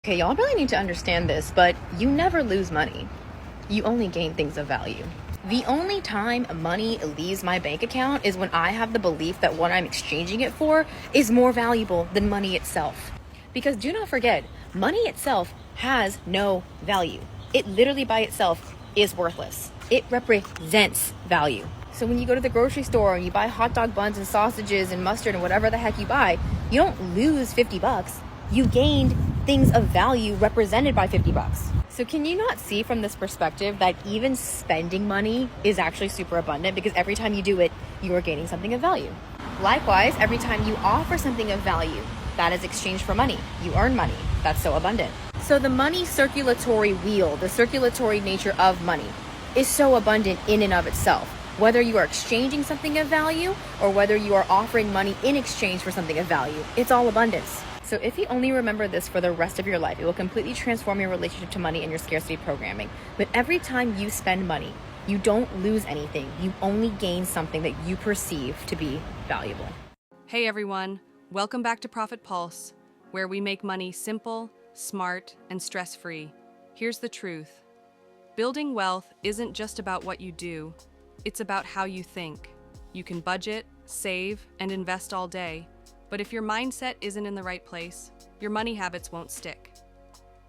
Okay, y'all really need to understand this, but you never lose money. You only gain things of value. The only time money leaves my bank account is when I have the belief that what I'm exchanging it for is more valuable than money itself. Because do not forget, money itself has no value. It literally by itself is worthless. It represents value. So when you go to the grocery store and you buy hot dog buns and sausages and mustard and whatever the heck you buy, you don't lose 50 bucks. You gained things of value represented by 50 bucks. So can you not see from this perspective that even spending money is actually super abundant, because every time you do it, you are gaining something of value. Likewise, every time you offer something of value, that is exchanged for money. You earn money. That's so abundant. So the money circulatory wheel, the circulatory nature of money, is so abundant in and of itself. Whether you are exchanging something of value or whether you are offering money in exchange for something of value, it's all abundance. So if you only remember this for the rest of your life, it will completely transform your relationship to money and your scarcity programming. But every time you spend money, you don't lose anything. You only gain something that you perceive to be valuable. Hey everyone, welcome back to Profit Pulse, where we make money simple, smart, and stress-free. Here's the truth. Building wealth isn't just about what you do, it's about how you think. You can budget, save, and invest all day, but if your mindset isn't in the right place, your money habits won't stick.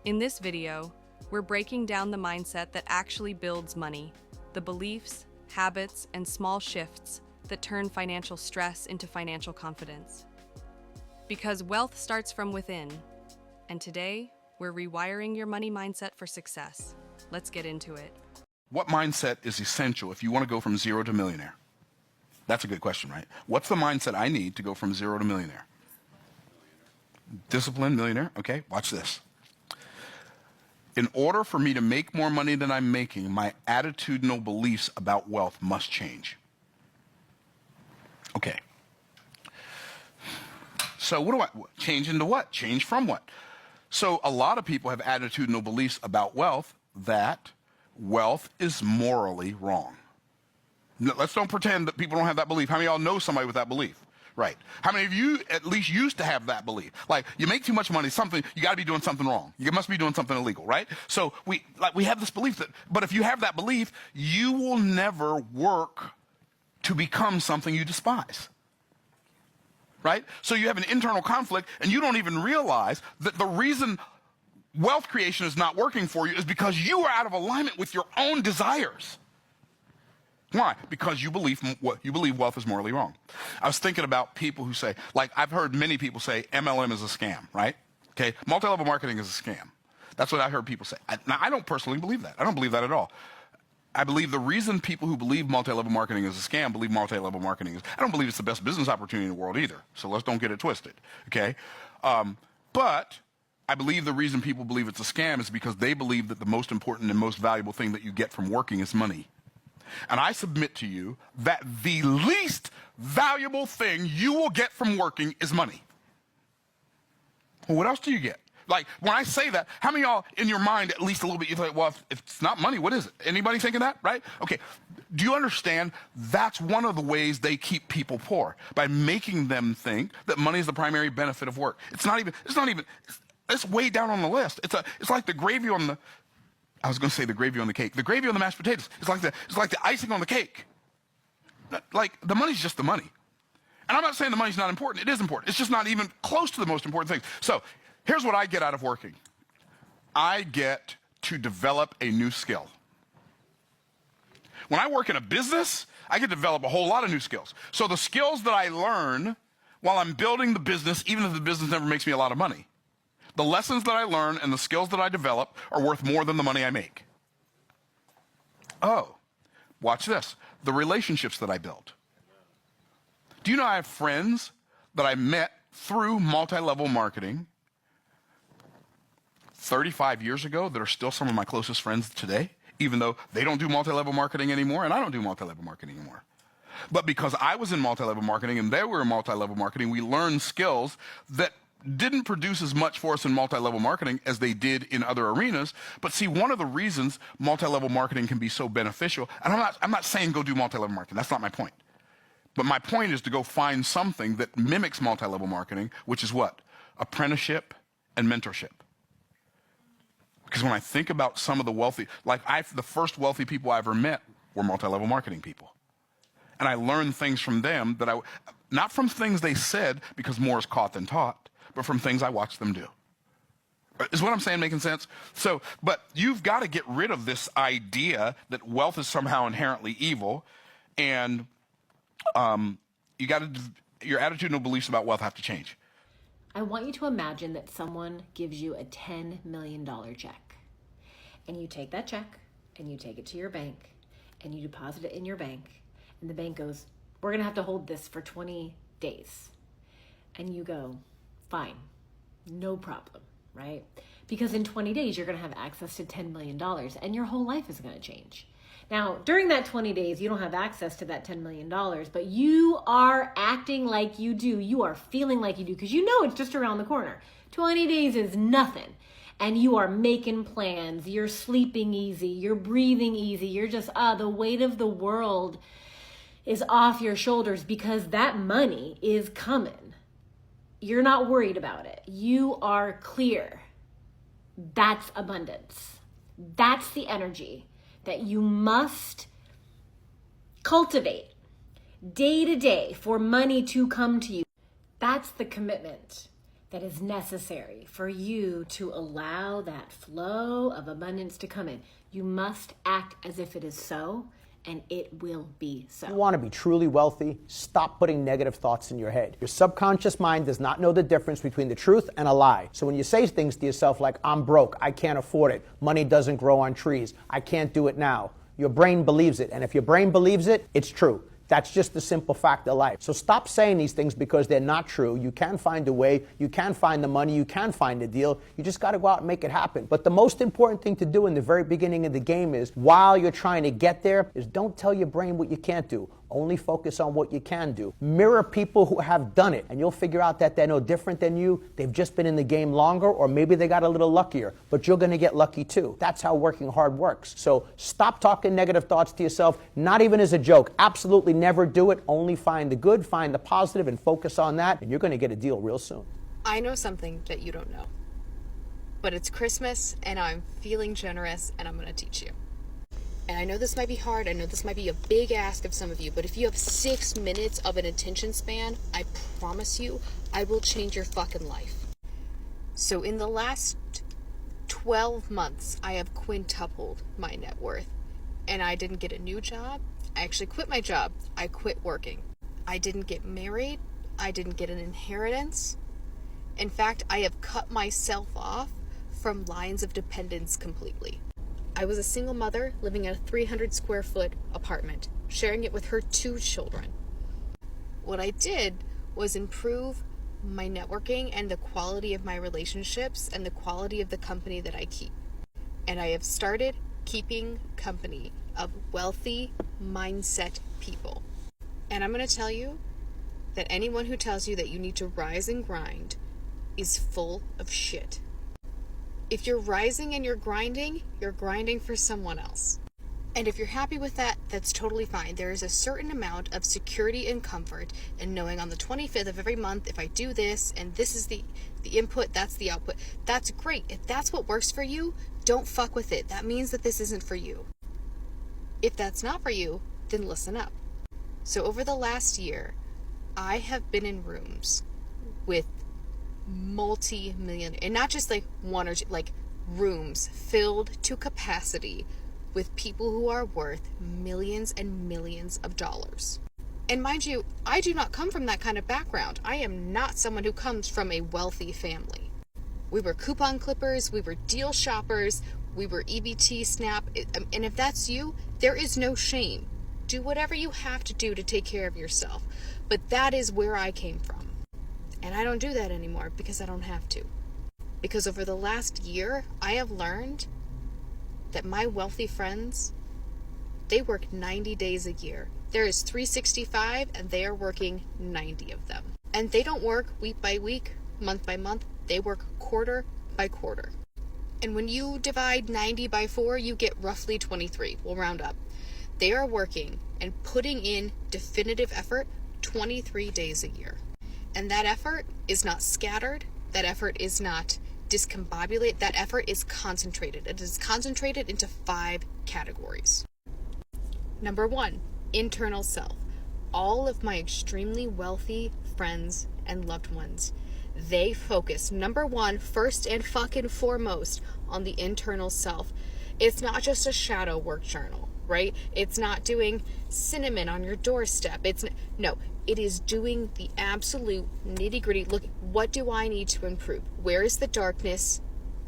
In this video, we're breaking down the mindset that actually builds money, the beliefs, habits, and small shifts that turn financial stress into financial confidence. Because wealth starts from within, and today, we're rewiring your money mindset for success. Let's get into it. What mindset is essential if you want to go from zero to millionaire? That's a good question, right? What's the mindset I need to go from zero to millionaire? Disciplined millionaire. Okay, watch this. In order for me to make more money than I'm making, my attitudinal beliefs about wealth must change. Okay. So what do I change into what? Change from what? So a lot of people have attitudinal beliefs about wealth that wealth is morally wrong. Let's don't pretend that people don't have that belief. How many of y'all know somebody with that belief? Right. How many of you at least used to have that belief? Like, you make too much money, you got to be doing something wrong. You must be doing something illegal, right? So we have this belief that, but if you have that belief, you will never work to become something you despise. Right? So you have an internal conflict, and you don't even realize that the reason wealth creation is not working for you is because you are out of alignment with your own desires. Why? Because you believe wealth is morally wrong. I was thinking about people who say, like, I've heard many people say MLM is a scam, right? Okay, multi-level marketing is a scam. That's what I heard people say. Now, I don't personally believe that. I don't believe that at all. I believe the reason people who believe multi-level marketing is a scam believe multi-level marketing is, I don't believe it's the best business opportunity in the world either. So let's don't get it twisted, okay? But I believe the reason people believe it's a scam is because they believe that the most important and most valuable thing that you get from working is money. And I submit to you that the least valuable thing you will get from working is money. Well, what else do you get? Like, when I say that, how many of y'all in your mind, at least a little bit, you think, well, if it's not money, what is it? Anybody thinking that, right? Okay, do you understand that's one of the ways they keep people poor, by making them think that money is the primary benefit of work. It's way down on the list. It's like the gravy on the, I was going to say the gravy on the cake. The gravy on the mashed potatoes. It's like the icing on the cake. Like, the money's just the money. And I'm not saying the money's not important. It is important. It's just not even close to the most important thing. So here's what I get out of working. I get to develop a new skill. When I work in a business, I get to develop a whole lot of new skills. So the skills that I learn while I'm building the business, even if the business never makes me a lot of money, the lessons that I learn and the skills that I develop are worth more than the money I make. Oh, watch this. The relationships that I build. Do you know I have friends that I met through multi-level marketing 35 years ago that are still some of my closest friends today, even though they don't do multi-level marketing anymore and I don't do multi-level marketing anymore. But because I was in multi-level marketing and they were in multi-level marketing, we learned skills that didn't produce as much for us in multi-level marketing as they did in other arenas. But see, one of the reasons multi-level marketing can be so beneficial, and I'm not saying go do multi-level marketing, that's not my point. But my point is to go find something that mimics multi-level marketing, which is what? Apprenticeship and mentorship. Because when I think about some of the wealthy, the first wealthy people I ever met were multi-level marketing people. And I learned things from them that not from things they said, because more is caught than taught, but from things I watched them do. Is what I'm saying making sense? So, but you've got to get rid of this idea that wealth is somehow inherently evil, and your attitudinal beliefs about wealth have to change. I want you to imagine that someone gives you a $10 million check, and you take that check and you take it to your bank and you deposit it in your bank, and the bank goes, we're gonna have to hold this for 20 days. And you go, fine, no problem, right? Because in 20 days, you're gonna have access to $10 million and your whole life is gonna change. Now, during that 20 days, you don't have access to that $10 million, but you are acting like you do. You are feeling like you do, because you know it's just around the corner. 20 days is nothing. And you are making plans. You're sleeping easy. You're breathing easy. You're just, the weight of the world is off your shoulders because that money is coming. You're not worried about it. You are clear. That's abundance. That's the energy that you must cultivate day to day for money to come to you. That's the commitment that is necessary for you to allow that flow of abundance to come in. You must act as if it is so, and it will be so. You want to be truly wealthy? Stop putting negative thoughts in your head. Your subconscious mind does not know the difference between the truth and a lie. So when you say things to yourself like, I'm broke, I can't afford it, money doesn't grow on trees, I can't do it now, your brain believes it. And if your brain believes it, it's true. That's just the simple fact of life. So stop saying these things because they're not true. You can find a way. You can find the money. You can find a deal. You just got to go out and make it happen. But the most important thing to do in the very beginning of the game is, while you're trying to get there, is don't tell your brain what you can't do. Only focus on what you can do. Mirror people who have done it, and you'll figure out that they're no different than you. They've just been in the game longer, or maybe they got a little luckier, but you're going to get lucky too. That's how working hard works. So stop talking negative thoughts to yourself, not even as a joke. Absolutely never do it. Only find the good, find the positive, and focus on that, and you're going to get a deal real soon. I know something that you don't know, but it's Christmas, and I'm feeling generous, and I'm going to teach you. And I know this might be hard, I know this might be a big ask of some of you, but if you have 6 minutes of an attention span, I promise you, I will change your fucking life. So in the last 12 months, I have quintupled my net worth. And I didn't get a new job. I actually quit my job. I quit working. I didn't get married. I didn't get an inheritance. In fact, I have cut myself off from lines of dependence completely. I was a single mother living in a 300 square foot apartment, sharing it with her 2 children. What I did was improve my networking and the quality of my relationships and the quality of the company that I keep. And I have started keeping company of wealthy mindset people. And I'm going to tell you that anyone who tells you that you need to rise and grind is full of shit. If you're rising and you're grinding for someone else. And if you're happy with that, that's totally fine. There is a certain amount of security and comfort in knowing on the 25th of every month, if I do this, and this is the input, that's the output. That's great. If that's what works for you, don't fuck with it. That means that this isn't for you. If that's not for you, then listen up. So over the last year, I have been in rooms with multi-million, and not just like one or two, like rooms filled to capacity with people who are worth millions and millions of dollars. And mind you, I do not come from that kind of background. I am not someone who comes from a wealthy family. We were coupon clippers, we were deal shoppers, we were EBT, SNAP, and if that's you, there is no shame. Do whatever you have to do to take care of yourself. But that is where I came from. And I don't do that anymore because I don't have to. Because over the last year, I have learned that my wealthy friends, they work 90 days a year. There is 365 and they are working 90 of them. And they don't work week by week, month by month. They work quarter by quarter. And when you divide 90 by 4, you get roughly 23. We'll round up. They are working and putting in definitive effort 23 days a year. And that effort is not scattered. That effort is not discombobulate. That effort is concentrated. It is concentrated into 5 categories. Number 1, internal self. All of my extremely wealthy friends and loved ones, they focus, number 1, first and fucking foremost, on the internal self. It's not just a shadow work journal, right? It's not doing cinnamon on your doorstep. No, it is doing the absolute nitty gritty. Look, what do I need to improve? Where is the darkness?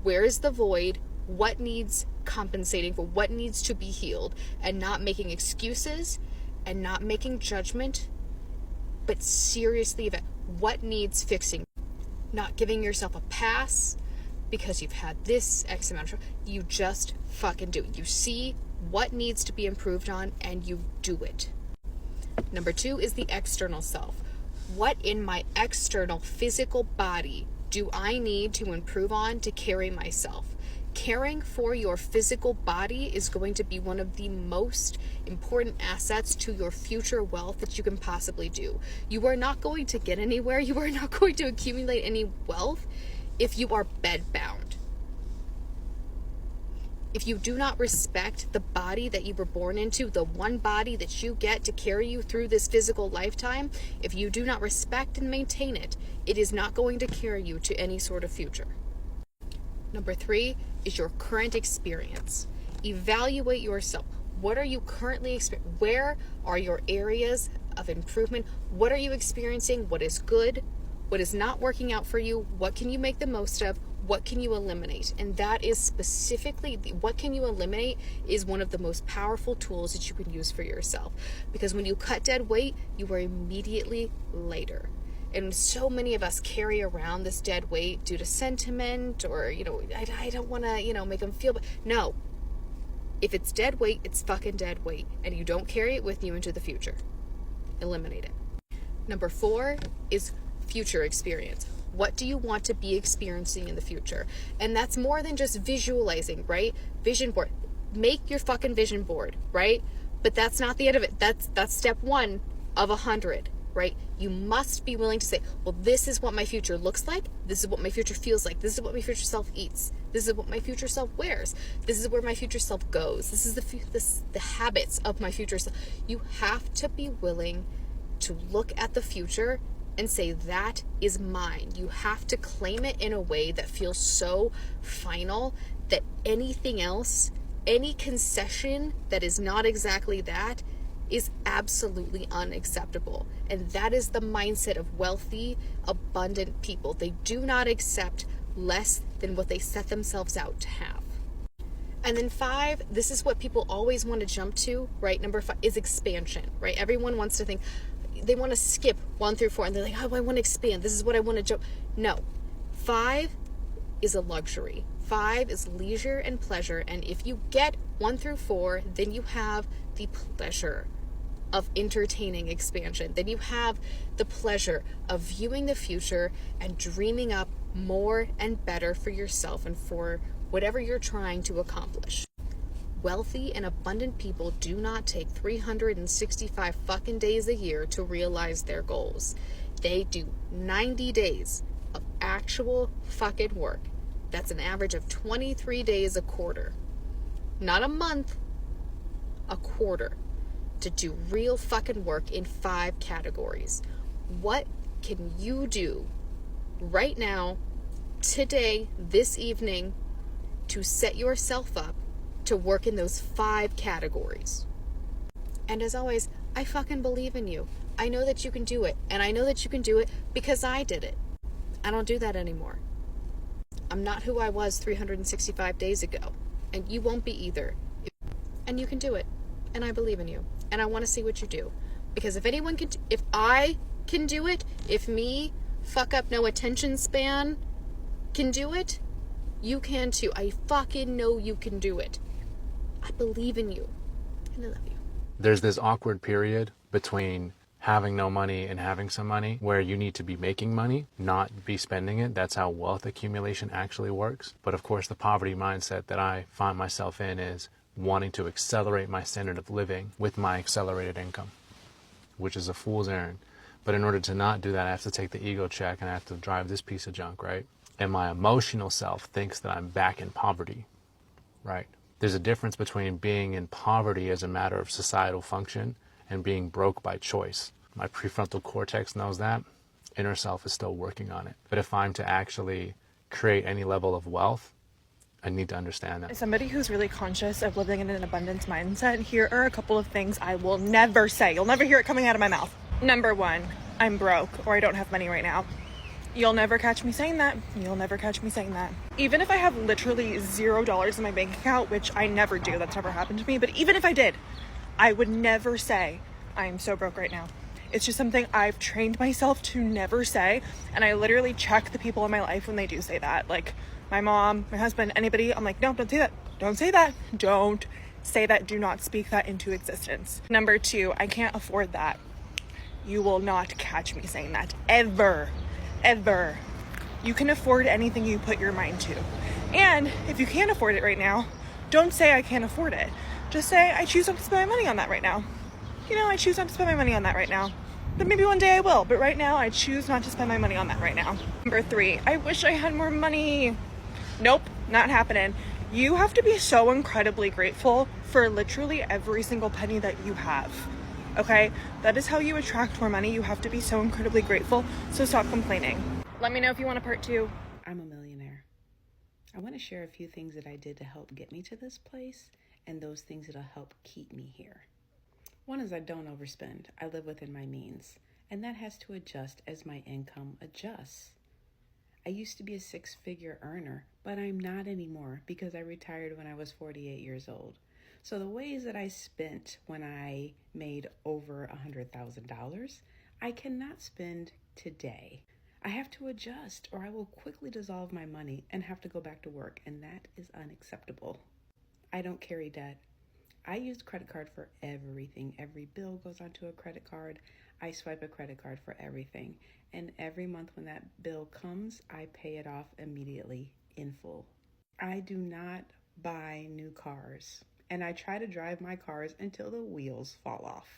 Where is the void? What needs compensating for? What needs to be healed? And not making excuses and not making judgment, but seriously, what needs fixing? Not giving yourself a pass because you've had this X amount of, you just fucking do it. You see what needs to be improved on and you do it. Number 2 is the external self. What in my external physical body do I need to improve on to carry myself? Caring for your physical body is going to be one of the most important assets to your future wealth that you can possibly do. You are not going to get anywhere. You are not going to accumulate any wealth if you are bedbound. If you do not respect the body that you were born into, the one body that you get to carry you through this physical lifetime, if you do not respect and maintain it, it is not going to carry you to any sort of future. Number 3 is your current experience. Evaluate yourself. What are you currently experiencing? Where are your areas of improvement? What are you experiencing? What is good? What is not working out for you? What can you make the most of? What can you eliminate? And that is specifically, what can you eliminate is one of the most powerful tools that you can use for yourself. Because when you cut dead weight, you are immediately lighter. And so many of us carry around this dead weight due to sentiment or, I don't want to, make them feel, but no. If it's dead weight, it's fucking dead weight. And you don't carry it with you into the future. Eliminate it. Number 4 is future experience. What do you want to be experiencing in the future? And that's more than just visualizing, right? Vision board. Make your fucking vision board, right? But that's not the end of it. That's step 1 of 100. Right? You must be willing to say, well, this is what my future looks like. This is what my future feels like. This is what my future self eats. This is what my future self wears. This is where my future self goes. This is the habits of my future self. You have to be willing to look at the future and say, that is mine. You have to claim it in a way that feels so final that anything else, any concession that is not exactly that, is absolutely unacceptable. And that is the mindset of wealthy, abundant people. They do not accept less than what they set themselves out to have. And then 5, this is what people always want to jump to, right? Number 5 is expansion, right? Everyone wants to think, they want to skip 1 through 4 and they're like, oh, I want to expand. This is what I want to jump. No, 5 is a luxury. 5 is leisure and pleasure. And if you get 1 through 4, then you have the pleasure of entertaining expansion. Then you have the pleasure of viewing the future and dreaming up more and better for yourself and for whatever you're trying to accomplish. Wealthy and abundant people do not take 365 fucking days a year to realize their goals. They do 90 days of actual fucking work. That's an average of 23 days a quarter. Not a month, a quarter. To do real fucking work in 5 categories. What can you do right now, today, this evening, to set yourself up to work in those 5 categories? And as always, I fucking believe in you. I know that you can do it. And I know that you can do it because I did it. I don't do that anymore. I'm not who I was 365 days ago. And you won't be either. And you can do it. And I believe in you. And I want to see what you do. Because if anyone can, if I can do it, if me, fuck up no attention span, can do it, you can too. I fucking know you can do it. I believe in you. And I love you. There's this awkward period between having no money and having some money where you need to be making money, not be spending it. That's how wealth accumulation actually works. But of course, the poverty mindset that I find myself in is wanting to accelerate my standard of living with my accelerated income, which is a fool's errand. But in order to not do that, I have to take the ego check and I have to drive this piece of junk, right? and my emotional self thinks that I'm back in poverty, right? There's a difference between being in poverty as a matter of societal function and being broke by choice. My prefrontal cortex knows that. Inner self is still working on it. But if I'm to actually create any level of wealth, I need to understand that. As somebody who's really conscious of living in an abundance mindset, here are a couple of things I will never say. You'll never hear it coming out of my mouth. Number one, I'm broke or I don't have money right now. You'll never catch me saying that. You'll never catch me saying that. Even if I have literally $0 in my bank account, which I never do, that's never happened to me, but even if I did, I would never say, I am so broke right now. It's just something I've trained myself to never say, and I literally check the people in my life when they do say that. Like my mom, my husband, anybody, I'm like, no, don't say that. Don't say that. Don't say that. Do not speak that into existence. Number two, I can't afford that. You will not catch me saying that ever. Ever. You can afford anything you put your mind to. And if you can't afford it right now, don't say I can't afford it. Just say I choose not to spend my money on that right now. You know, I choose not to spend my money on that right now. But maybe one day I will. But right now, I choose not to spend my money on that right now. Number three, I wish I had more money. Nope, not happening. You have to be so incredibly grateful for literally every single penny that you have. Okay, that is how you attract more money. You have to be so incredibly grateful. So stop complaining. Let me know if you want a part two. I'm a millionaire. I want to share a few things that I did to help get me to this place and those things that'll help keep me here. One is I don't overspend. I live within my means, and that has to adjust as my income adjusts. I used to be a six-figure earner, but I'm not anymore because I retired when I was 48 years old. So the ways that I spent when I made over $100,000, I cannot spend today. I have to adjust or I will quickly dissolve my money and have to go back to work, and that is unacceptable. I don't carry debt. I use credit card for everything. Every bill goes onto a credit card. I swipe a credit card for everything. And every month when that bill comes, I pay it off immediately in full. I do not buy new cars, and I try to drive my cars until the wheels fall off.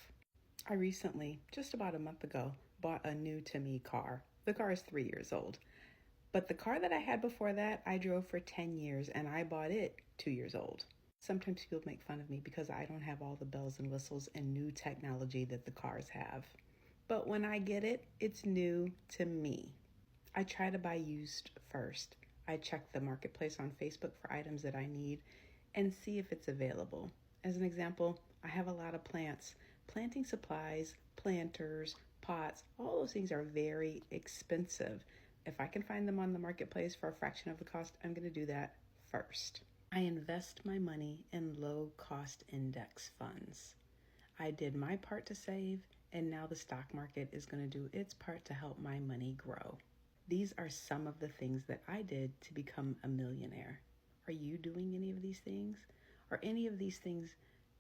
I recently, just about a month ago, bought a new to me car. The car is 3 years old. But the car that I had before that, I drove for 10 years, and I bought it 2 years old. Sometimes people make fun of me because I don't have all the bells and whistles and new technology that the cars have. But when I get it, it's new to me. I try to buy used first. I check the marketplace on Facebook for items that I need and see if it's available. As an example, I have a lot of plants. Planting supplies, planters, pots, all those things are very expensive. If I can find them on the marketplace for a fraction of the cost, I'm going to do that first. I invest my money in low-cost index funds. I did my part to save, and now the stock market is going to do its part to help my money grow. These are some of the things that I did to become a millionaire. Are you doing any of these things? Are any of these things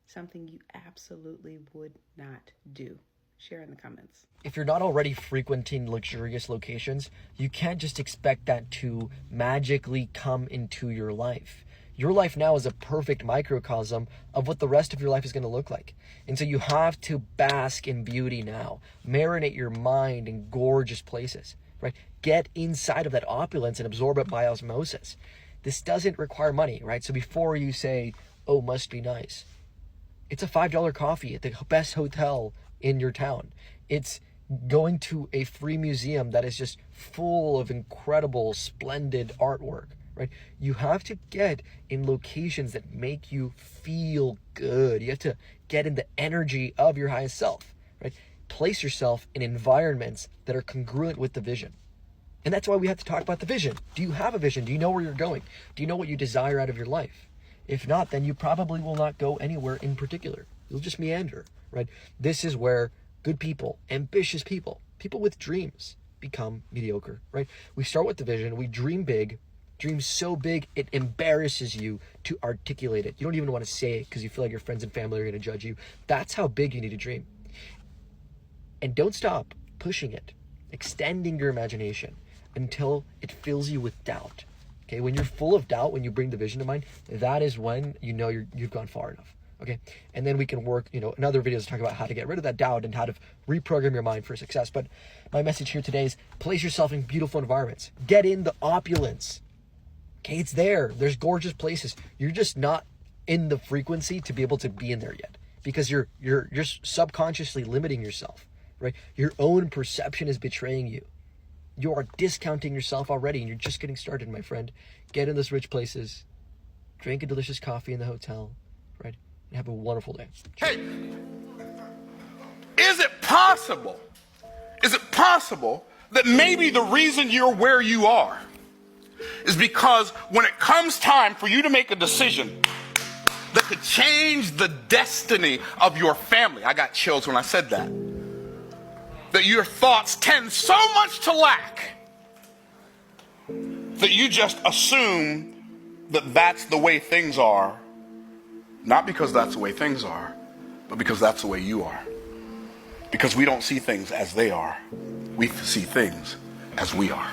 something you absolutely would not do? Share in the comments. If you're not already frequenting luxurious locations, you can't just expect that to magically come into your life. Your life now is a perfect microcosm of what the rest of your life is going to look like. And so you have to bask in beauty now. Marinate your mind in gorgeous places, right? Get inside of that opulence and absorb it by osmosis. This doesn't require money, right? So before you say, oh, must be nice, it's a $5 coffee at the best hotel in your town. It's going to a free museum that is just full of incredible, splendid artwork, right? You have to get in locations that make you feel good. You have to get in the energy of your highest self, right? Place yourself in environments that are congruent with the vision. And that's why we have to talk about the vision. Do you have a vision? Do you know where you're going? Do you know what you desire out of your life? If not, then you probably will not go anywhere in particular. You'll just meander, right? This is where good people, ambitious people, people with dreams become mediocre, right? We start with the vision. We dream big, dream so big it embarrasses you to articulate it. You don't even want to say it because you feel like your friends and family are going to judge you. That's how big you need to dream. And don't stop pushing it, extending your imagination until it fills you with doubt. Okay, when you're full of doubt, when you bring the vision to mind, that is when you know you've gone far enough. Okay. And then we can work, in other videos to talk about how to get rid of that doubt and how to reprogram your mind for success. But my message here today is place yourself in beautiful environments. Get in the opulence. Okay, it's there. There's gorgeous places. You're just not in the frequency to be able to be in there yet, because you're subconsciously limiting yourself, right? Your own perception is betraying you. You are discounting yourself already, and you're just getting started, my friend. Get in those rich places. Drink a delicious coffee in the hotel, right? And have a wonderful day. Hey, is it possible that maybe the reason you're where you are is because when it comes time for you to make a decision that could change the destiny of your family? I got chills when I said that. That your thoughts tend so much to lack that you just assume that that's the way things are, not because that's the way things are, but because that's the way you are. Because we don't see things as they are. We see things as we are.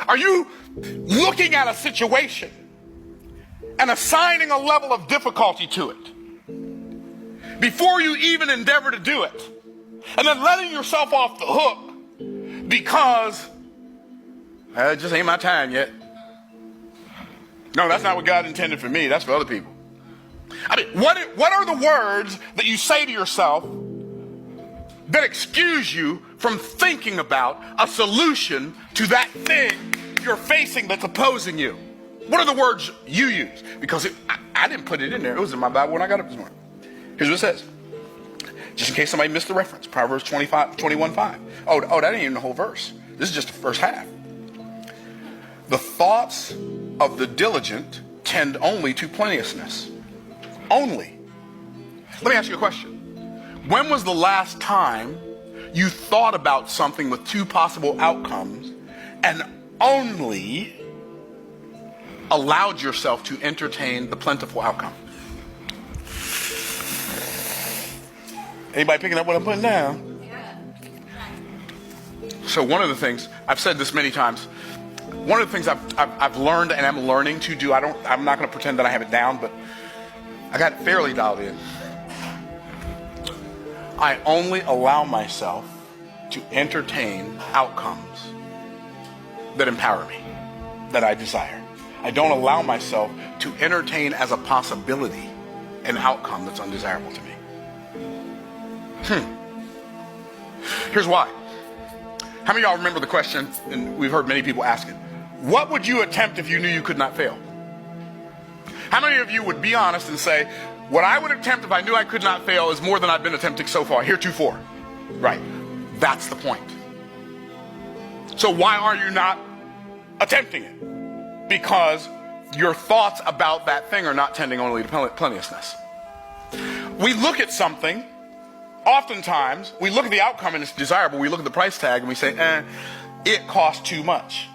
Are you looking at a situation and assigning a level of difficulty to it before you even endeavor to do it, and then letting yourself off the hook because it just ain't my time yet? No, that's not what God intended for me. That's for other people. I mean, what are the words that you say to yourself that excuse you from thinking about a solution to that thing you're facing that's opposing you? What are the words you use? Because I didn't put it in there. It was in my Bible when I got up this morning. Here's what it says. Just in case somebody missed the reference. Proverbs 21:5. Oh, that ain't even the whole verse. This is just the first half. The thoughts of the diligent tend only to plenteousness. Only. Let me ask you a question. When was the last time you thought about something with two possible outcomes and only allowed yourself to entertain the plentiful outcome? Anybody picking up what I'm putting down? So one of the things, I've said this many times, one of the things I've learned and I'm learning to do, I'm not going to pretend that I have it down, but I got it fairly dialed in. I only allow myself to entertain outcomes that empower me, that I desire. I don't allow myself to entertain as a possibility an outcome that's undesirable to me. Here's why. How many of y'all remember the question, and we've heard many people ask it, what would you attempt if you knew you could not fail? How many of you would be honest and say, what I would attempt if I knew I could not fail is more than I've been attempting so far, heretofore? Right. That's the point. So why are you not attempting it? Because your thoughts about that thing are not tending only to plenteousness. We look at something, oftentimes, we look at the outcome and it's desirable, we look at the price tag and we say, it costs too much.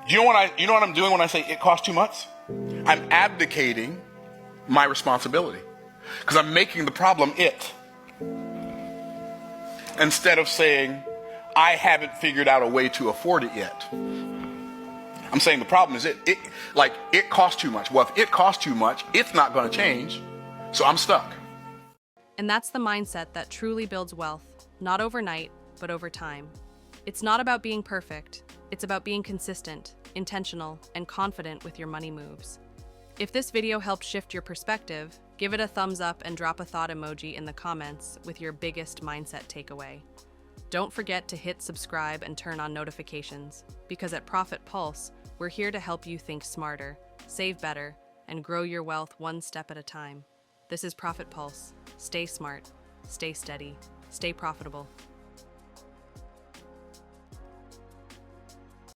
Do you know what I'm doing when I say it costs too much? I'm abdicating my responsibility. Because I'm making the problem it. Instead of saying, I haven't figured out a way to afford it yet. I'm saying the problem is it costs too much. Well, if it costs too much, it's not going to change. So I'm stuck. And that's the mindset that truly builds wealth, not overnight, but over time. It's not about being perfect. It's about being consistent, intentional, and confident with your money moves. If this video helped shift your perspective, give it a thumbs up and drop a thought emoji in the comments with your biggest mindset takeaway. Don't forget to hit subscribe and turn on notifications, because at Profit Pulse, we're here to help you think smarter, save better, and grow your wealth one step at a time. This is Profit Pulse. Stay smart, stay steady, stay profitable.